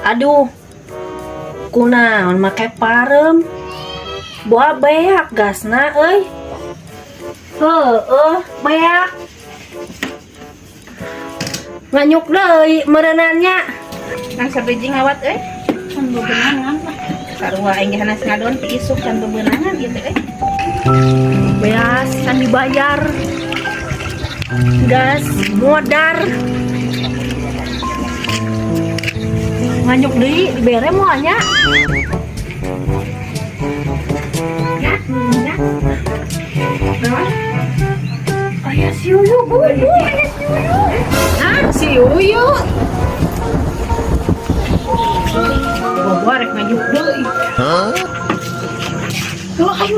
Aduh, kunaon make parem. Buah beak gasna euy. Beak. Nganyuk deui meureunannya. Nang sabiji ngawat can bebenangan lah. Sarua aing geus ngadon ti isuk can bebenangan ieu teh Beas kan dibayar. Gas modar. Nganyuk deui dibere moal nya. Ya. Aya si Uyu, aya si Uyu. Ah, si Uyu. Gua rek nganyuk deui. Hah? Ayo.